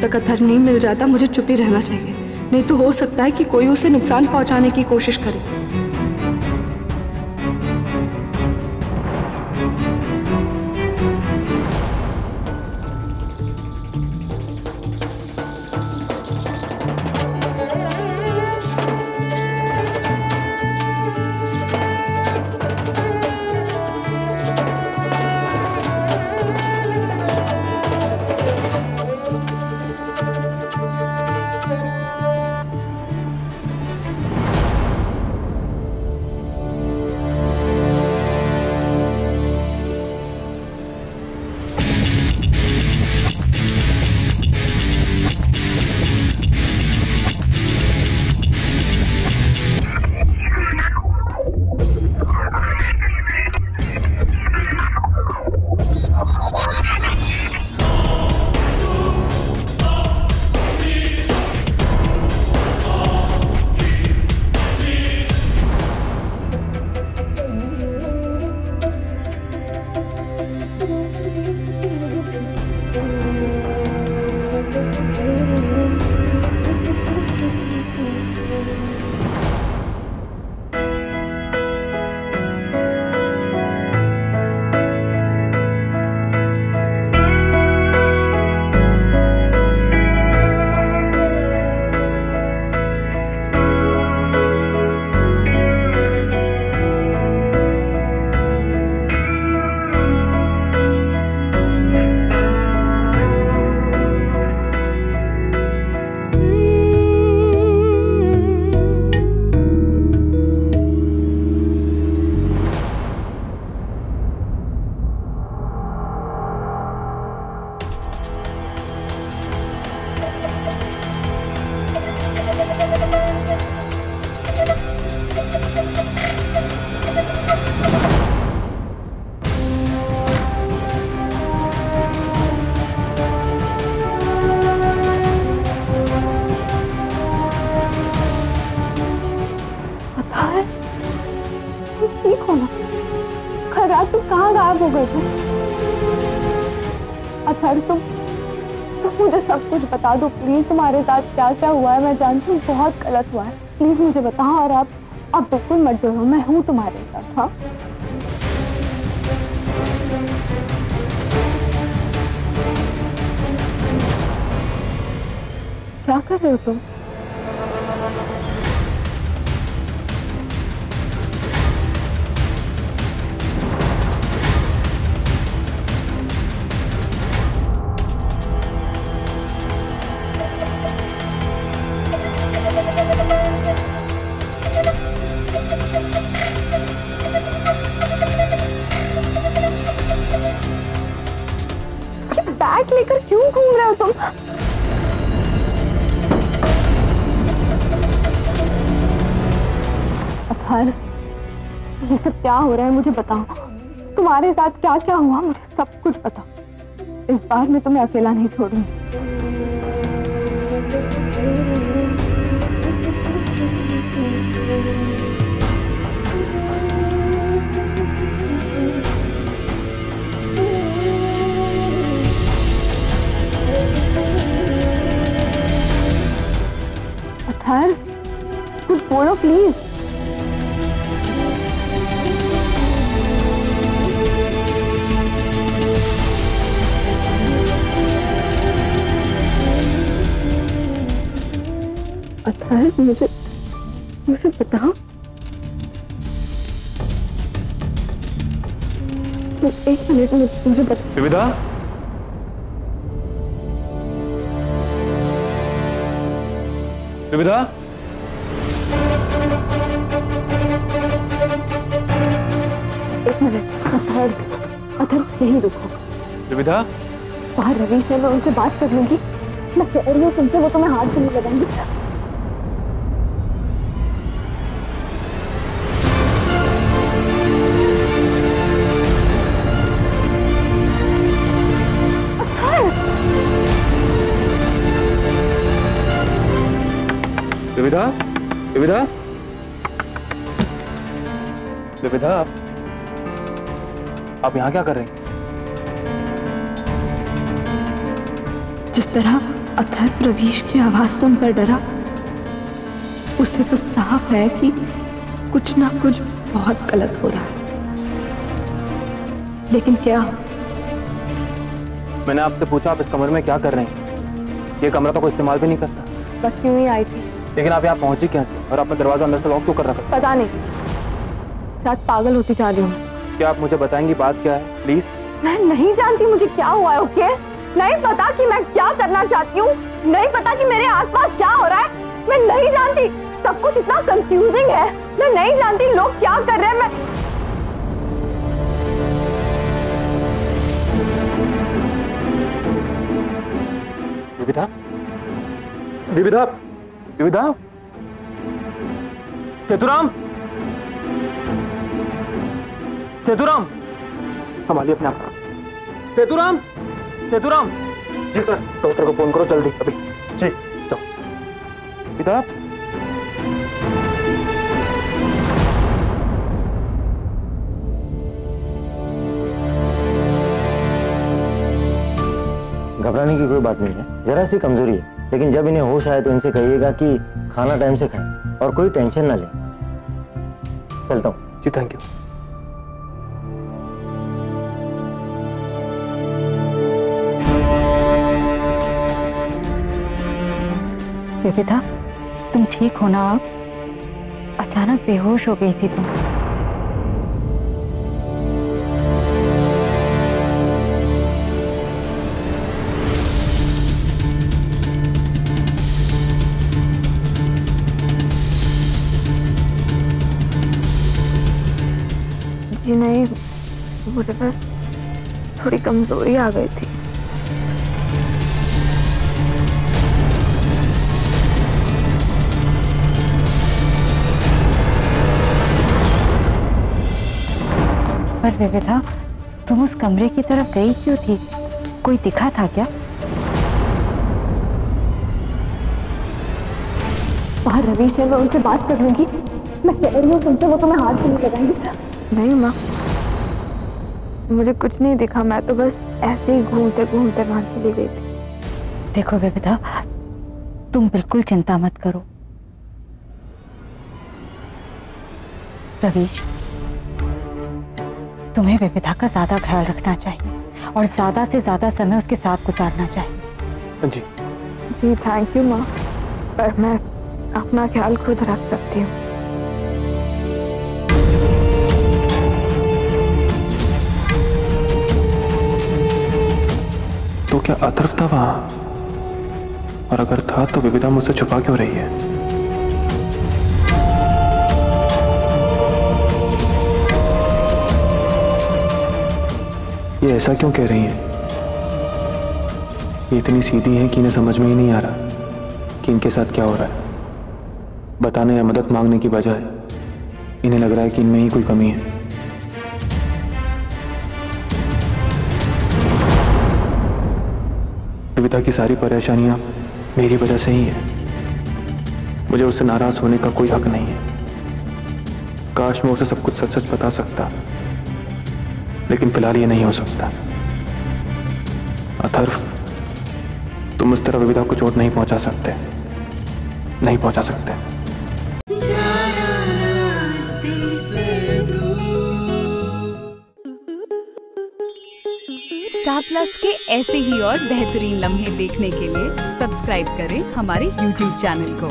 तक अतहर नहीं मिल जाता मुझे चुप ही रहना चाहिए, नहीं तो हो सकता है कि कोई उसे नुकसान पहुंचाने की कोशिश करे। हो गए थे। अतहर तुम मुझे सब कुछ बता दो प्लीज, तुम्हारे साथ क्या क्या हुआ है। मैं जानती हूँ बहुत गलत हुआ है, प्लीज मुझे बताओ। और आप बिल्कुल मत डरो, मैं हूँ तुम्हारे साथ। हाँ क्या कर रहे हो तुम? बैग लेकर क्यों घूम रहे हो तुम? अतहर ये सब क्या हो रहा है मुझे बताओ। तुम्हारे साथ क्या क्या हुआ मुझे सब कुछ बताओ। इस बार मैं तुम्हें अकेला नहीं छोड़ूंगी। अतहर कुछ बोलो प्लीज। अतहर मुझे बताओ। एक मिनट मुझे बताओ। विविधा, विविधा, एक मिनट। अतहर यही रुको। विविधा, बाहर रवीश है, मैं उनसे बात कर लूंगी। मैं कह रही हूँ तुमसे, वो तुम्हें हाथ भी नहीं लगाएंगे। विविधा, विविधा, विविधा, आप यहाँ क्या कर रहे हैं? जिस तरह अथर्व रवीश की आवाज सुनकर डरा, उसे तो साफ है कि कुछ ना कुछ बहुत गलत हो रहा है। लेकिन क्या? मैंने आपसे पूछा आप इस कमरे में क्या कर रहे हैं? ये कमरा तो कोई इस्तेमाल भी नहीं करता। बस यूं ही आई थी। लेकिन आप यहाँ पहुंची कैसे और आपने दरवाजा अंदर से लॉक क्यों कर रखा? पता नहीं, शायद पागल होती जा रही हूँ। क्या आप मुझे बताएंगी बात क्या है प्लीज? मैं नहीं जानती मुझे क्या हुआ है, ओके? नहीं पता कि मैं क्या करना चाहती हूँ, नहीं पता कि मेरे आसपास क्या हो रहा है, मैं नहीं जानती। सब कुछ इतना कंफ्यूजिंग है, मैं नहीं जानती लोग क्या कर रहे हैं। मैं विविधा, विविधा, विविधा, सेतुराम, सेतुराम, संभालिए अपने आप। सेतुराम, सेतुराम। जी सर, डॉक्टर को फोन करो जल्दी अभी। जी चलो। विविधा, घबराने की कोई बात नहीं है, जरा सी कमजोरी है, लेकिन जब इन्हें होश आए तो इनसे कहिएगा कि खाना टाइम से खाएं और कोई टेंशन ना लें। चलता हूँ। जी थैंक यू। विविधा, तुम ठीक हो ना? अब अचानक बेहोश हो गई थी तुम। जी नहीं, मुझे बस थोड़ी कमजोरी आ गई थी। पर विविधा, तुम उस कमरे की तरफ गई क्यों थी? कोई दिखा था क्या? बाहर रवीश है, मैं उनसे बात कर लूंगी। मैं कह रही हूँ तुमसे, वो तुम्हें हाथ भी नहीं लगाएंगे। नहीं माँ, मुझे कुछ नहीं दिखा, मैं तो बस ऐसे ही घूमते घूमते वहां चली गई थी। देखो विविधा, तुम बिल्कुल चिंता मत करो। रवीश, तुम्हें विविधा का ज्यादा ख्याल रखना चाहिए और ज्यादा से ज्यादा समय उसके साथ गुजारना चाहिए। जी जी थैंक यू माँ, पर मैं अपना ख्याल खुद रख सकती हूँ। तो क्या अथर्व था वहां? और अगर था तो विविधा मुझसे छुपा क्यों रही है? ये ऐसा क्यों कह रही हैं? ये इतनी सीधी हैं कि इन्हें समझ में ही नहीं आ रहा कि इनके साथ क्या हो रहा है। बताने या मदद मांगने की बजाय इन्हें लग रहा है कि इनमें ही कोई कमी है। विविधा की सारी परेशानियां मेरी वजह से ही है। मुझे उससे नाराज होने का कोई हक नहीं है। काश मैं उसे सब कुछ सच सच बता सकता, लेकिन फिलहाल ये नहीं हो सकता। अथर्व, तुम इस तरह विविधा को चोट नहीं पहुंचा सकते, नहीं पहुंचा सकते। स्टार प्लस के ऐसे ही और बेहतरीन लम्हे देखने के लिए सब्सक्राइब करें हमारे YouTube चैनल को।